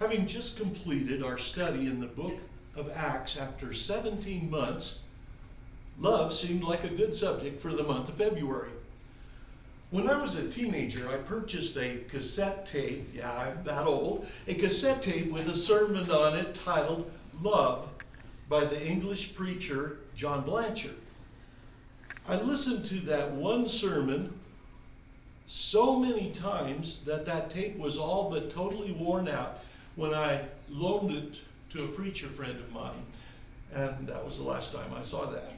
Having just completed our study in the book of Acts after 17 months, love seemed like a good subject for the month of February. When I was a teenager, I purchased a cassette tape, yeah, I'm that old, a cassette tape with a sermon on it titled Love by the English preacher John Blanchard. I listened to that one sermon so many times that tape was all but totally worn out when I loaned it to a preacher friend of mine. And that was the last time I saw that.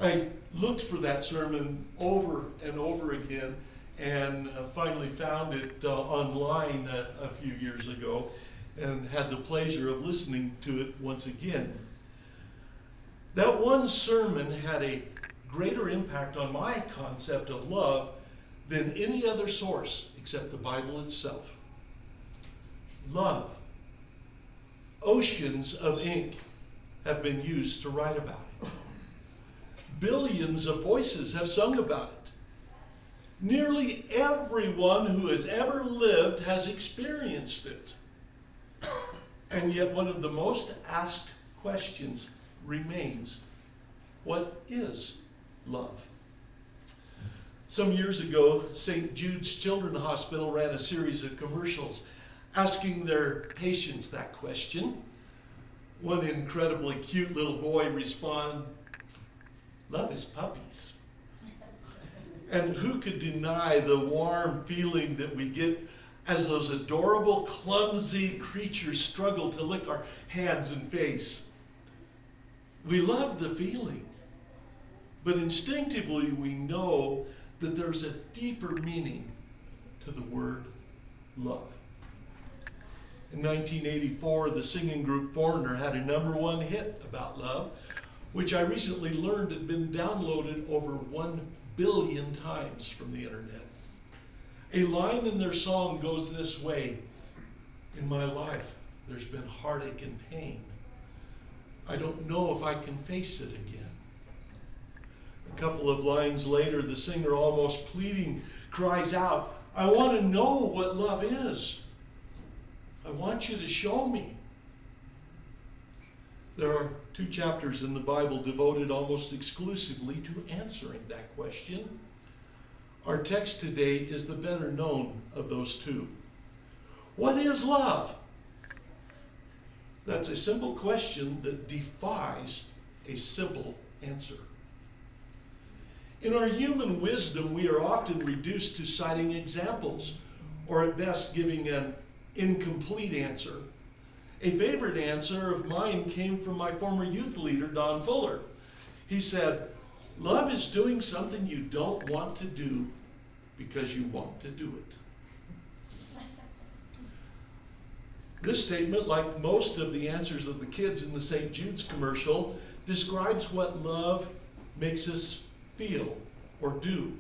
I looked for that sermon over and over again and finally found it online a few years ago and had the pleasure of listening to it once again. That one sermon had a greater impact on my concept of love than any other source except the Bible itself. Love. Oceans of ink have been used to write about it. Billions of voices have sung about it. Nearly everyone who has ever lived has experienced it. And yet one of the most asked questions remains, what is love? Some years ago, St. Jude's Children's Hospital ran a series of commercials asking their patients that question. One incredibly cute little boy responded, "Love is puppies." And who could deny the warm feeling that we get as those adorable, clumsy creatures struggle to lick our hands and face? We love the feeling, but instinctively we know that there's a deeper meaning to the word love. In 1984, the singing group Foreigner had a #1 hit about love, which I recently learned had been downloaded over 1 billion times from the internet. A line in their song goes this way: "In my life, there's been heartache and pain. I don't know if I can face it again." A couple of lines later, the singer, almost pleading, cries out, "I want to know what love is. I want you to show me." There are 2 chapters in the Bible devoted almost exclusively to answering that question. Our text today is the better known of those 2. What is love? That's a simple question that defies a simple answer. In our human wisdom, we are often reduced to citing examples, or at best giving an incomplete answer. A favorite answer of mine came from my former youth leader, Don Fuller. He said, "Love is doing something you don't want to do because you want to do it." This statement, like most of the answers of the kids in the St. Jude's commercial, describes what love makes us feel or do.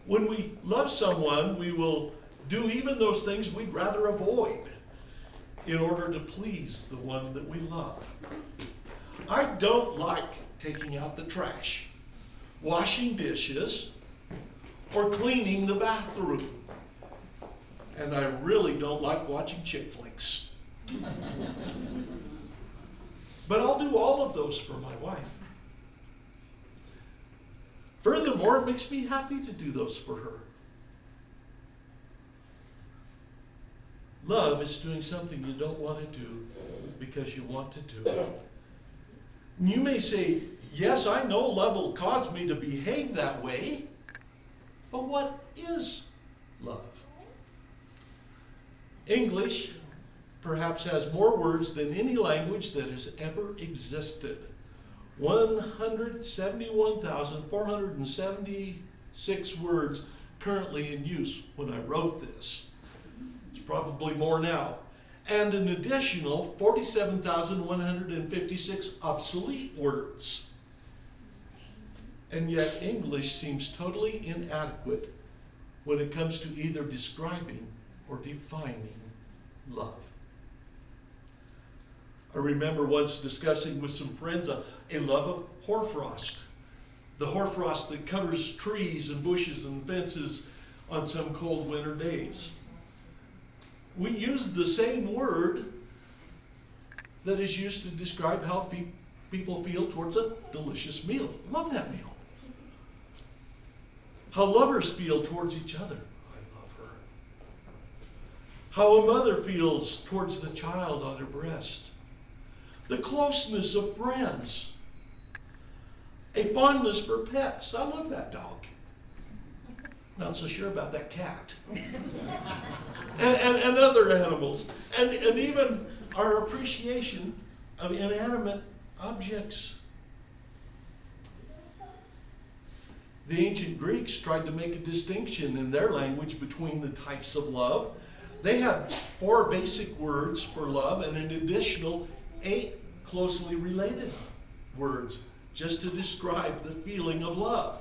When we love someone, we will do even those things we'd rather avoid in order to please the one that we love. I don't like taking out the trash, washing dishes, or cleaning the bathroom. And I really don't like watching chick flicks. But I'll do all of those for my wife. Furthermore, it makes me happy to do those for her. Love is doing something you don't want to do because you want to do it. You may say, "Yes, I know love will cause me to behave that way," but what is love? English perhaps has more words than any language that has ever existed. 171,476 words currently in use when I wrote this. It's probably more now. And an additional 47,156 obsolete words. And yet English seems totally inadequate when it comes to either describing or defining love. I remember once discussing with some friends a love of hoarfrost. The hoarfrost that covers trees and bushes and fences on some cold winter days. We use the same word that is used to describe how people feel towards a delicious meal. Love that meal. How lovers feel towards each other. I love her. How a mother feels towards the child on her breast. The closeness of friends. A fondness for pets. I love that dog. Not so sure about that cat. and other animals. And even our appreciation of inanimate objects. The ancient Greeks tried to make a distinction in their language between the types of love. They had 4 basic words for love and an additional 8 closely related words just to describe the feeling of love.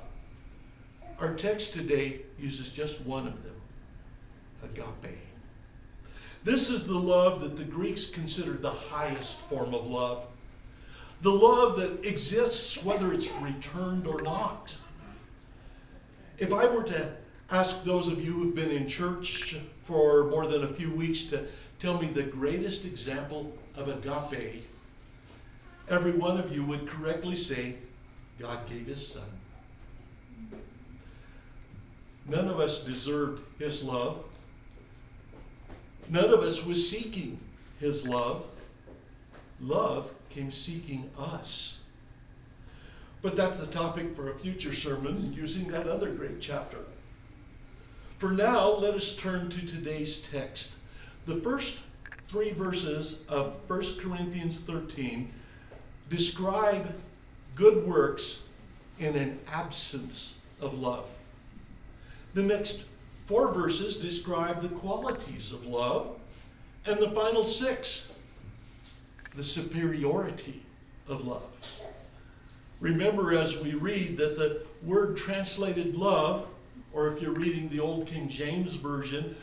Our text today uses just one of them, agape. This is the love that the Greeks considered the highest form of love. The love that exists whether it's returned or not. If I were to ask those of you who've been in church for more than a few weeks to tell me the greatest example of agape, every one of you would correctly say, God gave his son. None of us deserved his love. None of us was seeking his love. Love came seeking us. But that's the topic for a future sermon using that other great chapter. For now, let us turn to today's text. The first 3 verses of 1 Corinthians 13 describe good works in an absence of love. The next 4 verses describe the qualities of love. And the final 6, the superiority of love. Remember as we read that the word translated love, or if you're reading the Old King James Version,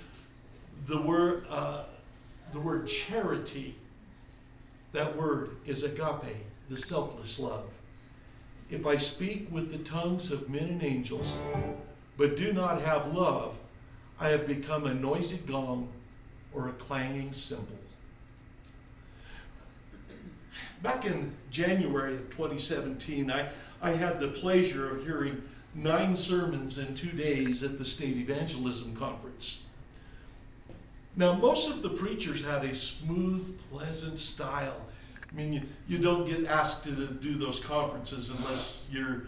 the word charity, that word is agape, the selfless love. If I speak with the tongues of men and angels, but do not have love, I have become a noisy gong or a clanging cymbal. Back in January of 2017, I had the pleasure of hearing 9 sermons in 2 days at the State Evangelism Conference. Now, most of the preachers had a smooth, pleasant style. I mean, you don't get asked to do those conferences unless you're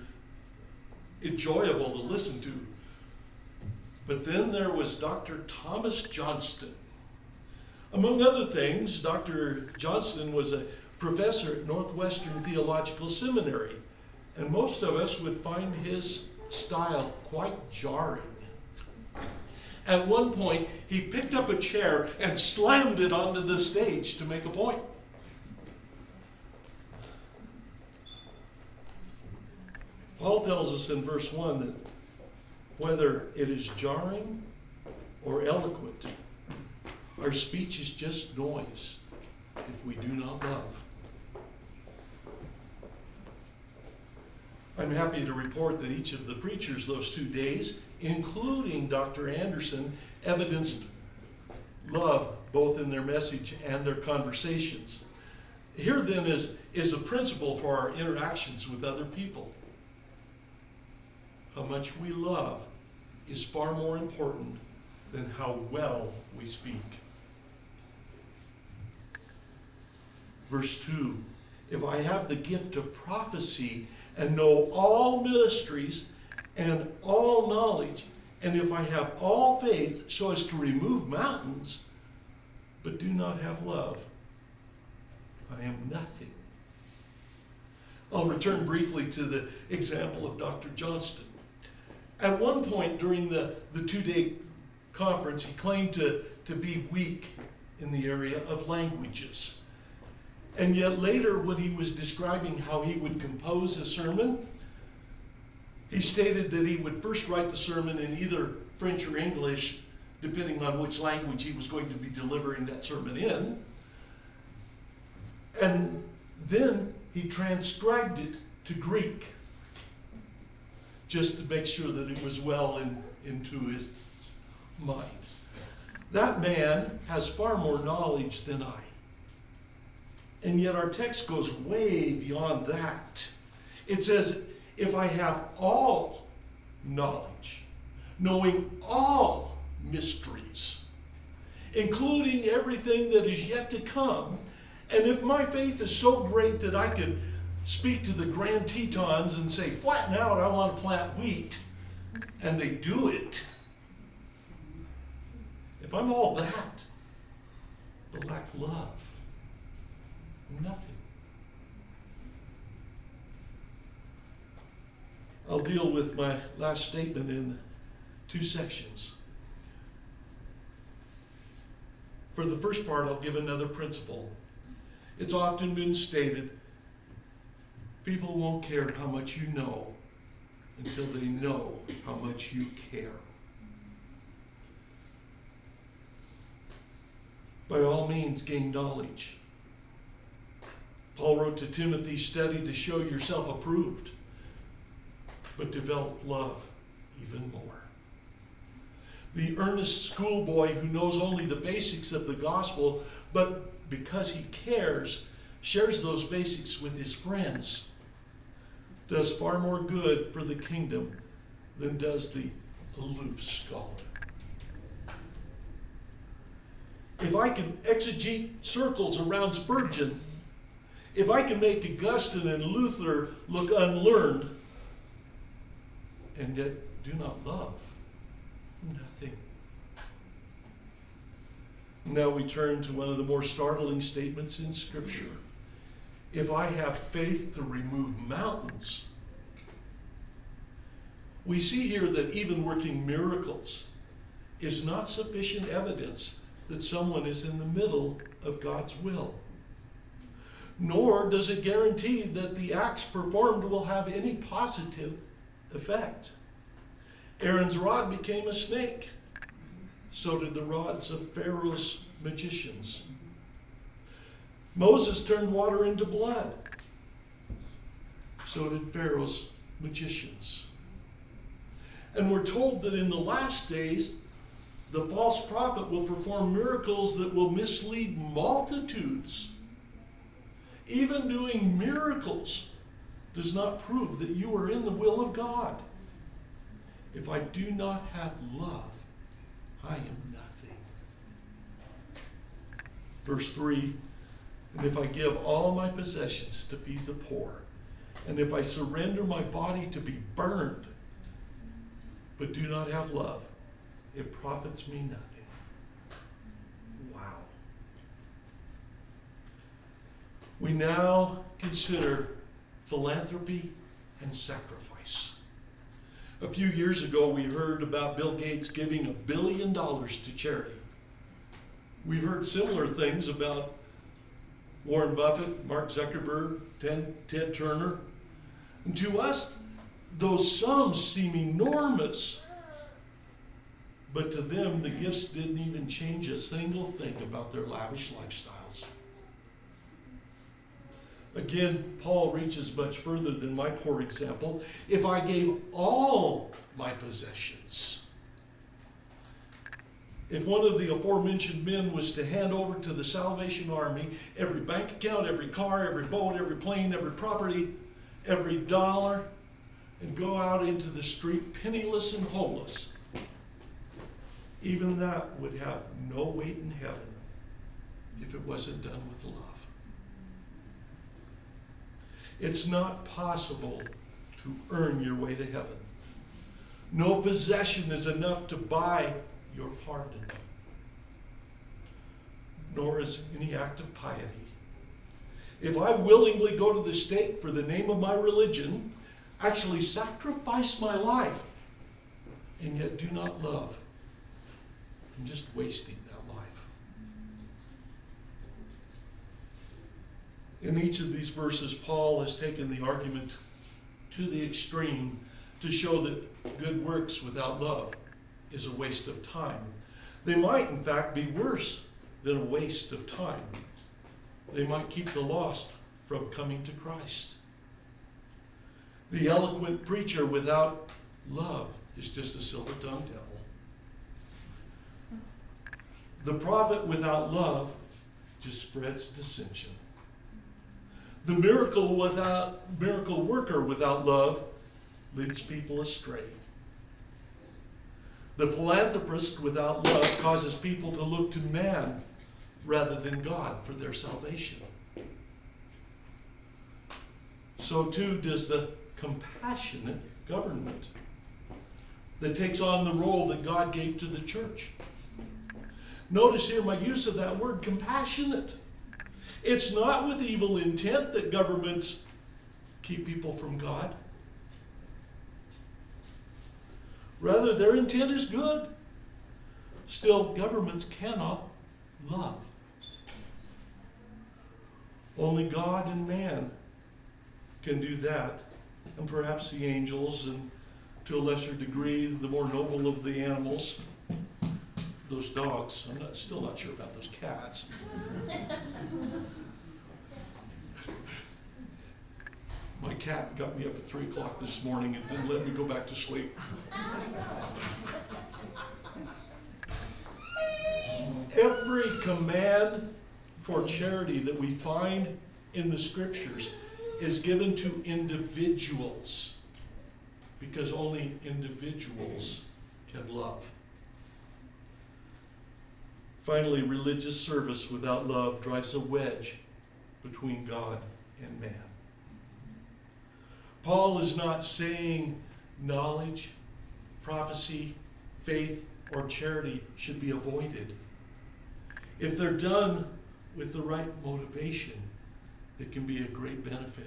enjoyable to listen to. But then there was Dr. Thomas Johnston. Among other things, Dr. Johnston was a professor at Northwestern Theological Seminary, and most of us would find his style quite jarring. At one point, he picked up a chair and slammed it onto the stage to make a point. Paul tells us in verse 1 that whether it is jarring or eloquent, our speech is just noise if we do not love. I'm happy to report that each of the preachers those 2 days, including Dr. Anderson, evidenced love both in their message and their conversations. Here then is a principle for our interactions with other people. How much we love is far more important than how well we speak. Verse 2, if I have the gift of prophecy and know all mysteries and all knowledge, and if I have all faith so as to remove mountains, but do not have love, I am nothing. I'll return briefly to the example of Dr. Johnston. At one point during the 2-day conference, he claimed to be weak in the area of languages. And yet later, when he was describing how he would compose a sermon, he stated that he would first write the sermon in either French or English, depending on which language he was going to be delivering that sermon in. And then he transcribed it to Greek, just to make sure that it was well into his mind. That man has far more knowledge than I. And yet our text goes way beyond that. It says, if I have all knowledge, knowing all mysteries, including everything that is yet to come, and if my faith is so great that I could speak to the Grand Tetons and say, flatten out, I want to plant wheat, and they do it. If I'm all that, but lack love, nothing. I'll deal with my last statement in 2 sections. For the first part, I'll give another principle. It's often been stated, people won't care how much you know until they know how much you care. By all means, gain knowledge. Paul wrote to Timothy, study to show yourself approved, but develop love even more. The earnest schoolboy who knows only the basics of the gospel, but because he cares, shares those basics with his friends, does far more good for the kingdom than does the aloof scholar. If I can exegete circles around Spurgeon, if I can make Augustine and Luther look unlearned, and yet do not love, nothing. Now we turn to one of the more startling statements in Scripture. If I have faith to remove mountains, we see here that even working miracles is not sufficient evidence that someone is in the middle of God's will. Nor does it guarantee that the acts performed will have any positive effect. Aaron's rod became a snake. So did the rods of Pharaoh's magicians. Moses turned water into blood. So did Pharaoh's magicians. And we're told that in the last days, the false prophet will perform miracles that will mislead multitudes. Even doing miracles does not prove that you are in the will of God. If I do not have love, I am nothing. Verse 3, and if I give all my possessions to feed the poor, and if I surrender my body to be burned, but do not have love, it profits me nothing. Wow. We now consider philanthropy and sacrifice. A few years ago, we heard about Bill Gates giving $1 billion to charity. We've heard similar things about Warren Buffett, Mark Zuckerberg, Ted Turner. And to us, those sums seem enormous. But to them, the gifts didn't even change a single thing about their lavish lifestyles. Again, Paul reaches much further than my poor example. If I gave all my possessions, if one of the aforementioned men was to hand over to the Salvation Army every bank account, every car, every boat, every plane, every property, every dollar, and go out into the street penniless and homeless, even that would have no weight in heaven if it wasn't done with love. It's not possible to earn your way to heaven. No possession is enough to buy your pardon, nor is any act of piety. If I willingly go to the stake for the name of my religion, actually sacrifice my life, and yet do not love, I'm just wasting that life. In each of these verses, Paul has taken the argument to the extreme to show that good works without love is a waste of time. They might, in fact, be worse than a waste of time. They might keep the lost from coming to Christ. The eloquent preacher without love is just a silver-tongued devil. The prophet without love just spreads dissension. The miracle worker without love leads people astray. The philanthropist without love causes people to look to man rather than God for their salvation. So too does the compassionate government that takes on the role that God gave to the church. Notice here my use of that word, compassionate. It's not with evil intent that governments keep people from God. Rather, their intent is good. Still, governments cannot love. Only God and man can do that, and perhaps the angels, and to a lesser degree, the more noble of the animals, those dogs. I'm still not sure about those cats. My cat got me up at 3 o'clock this morning and didn't let me go back to sleep. Every command for charity that we find in the scriptures is given to individuals, because only individuals can love. Finally, religious service without love drives a wedge between God and man. Paul is not saying knowledge, prophecy, faith, or charity should be avoided. If they're done with the right motivation, it can be a great benefit.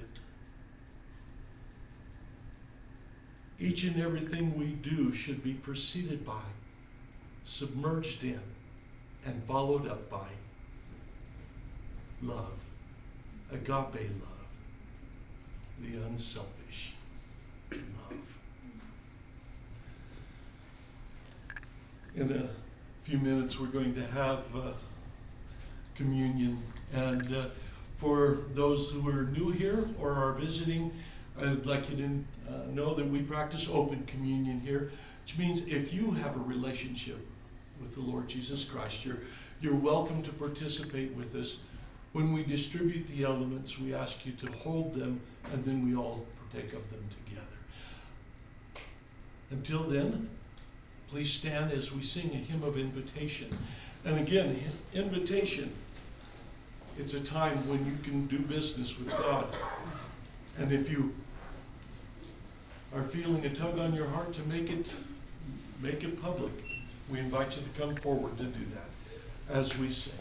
Each and everything we do should be preceded by, submerged in, and followed up by love, agape love, the unselfish love. In a few minutes, we're going to have communion, and for those who are new here or are visiting, I'd like you to know that we practice open communion here, which means if you have a relationship with the Lord Jesus Christ, you're welcome to participate with us. When we distribute the elements, we ask you to hold them, and then we all partake of them together. Until then, please stand as we sing a hymn of invitation. And again, invitation, it's a time when you can do business with God. And if you are feeling a tug on your heart to make it public, we invite you to come forward to do that as we sing.